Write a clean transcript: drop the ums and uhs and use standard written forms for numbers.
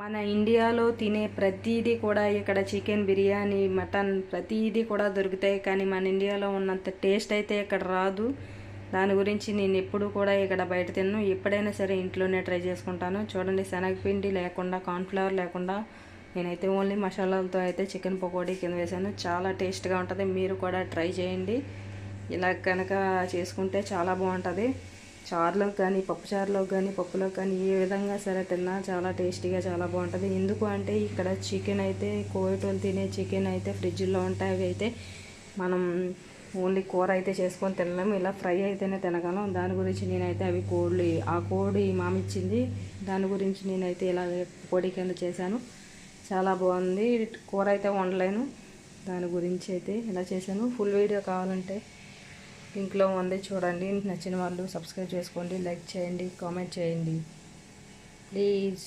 మన ఇండియాలో తినే ప్రతీది కూడా ఇక్కడ చికెన్ బిర్యానీ, మటన్ ప్రతీది కూడా దొరుకుతాయి. కానీ మన ఇండియాలో ఉన్నంత టేస్ట్ అయితే ఇక్కడ రాదు. దాని గురించి నేను ఎప్పుడు కూడా ఇక్కడ బయట తిన్ను. ఎప్పుడైనా సరే ఇంట్లోనే ట్రై చేసుకుంటాను. చూడండి, శనగపిండి లేకుండా, కార్న్ఫ్లవర్ లేకుండా నేనైతే ఓన్లీ మసాలాలతో అయితే చికెన్ పకోడీ కింద వేసాను. చాలా టేస్ట్గా ఉంటుంది. మీరు కూడా ట్రై చేయండి. ఇలా కనుక చేసుకుంటే చాలా బాగుంటుంది. చారులో కానీ, పప్పుచారులో కానీ, పప్పులో కానీ ఏ విధంగా సరే తిన్నా చాలా టేస్టీగా చాలా బాగుంటుంది. ఎందుకు అంటే ఇక్కడ చికెన్ అయితే కోయటోళ్ళు తినే చికెన్ అయితే ఫ్రిడ్జ్లో ఉంటాయి. అవి అయితే మనం ఓన్లీ కూర అయితే చేసుకొని తినలేము. ఇలా ఫ్రై అయితేనే తినగలం. దాని గురించి నేనైతే ఆ కోడి మామిచ్చింది. దాని గురించి నేనైతే ఇలా పొడి కింద చేశాను. చాలా బాగుంది. కూర అయితే వండలేను. దాని గురించి అయితే ఇలా చేశాను. ఫుల్ వీడియో కావాలంటే లింక్లో ఉంది, చూడండి. నచ్చిన వాళ్ళు సబ్స్క్రైబ్ చేసుకోండి, లైక్ చేయండి, కామెంట్ చేయండి ప్లీజ్.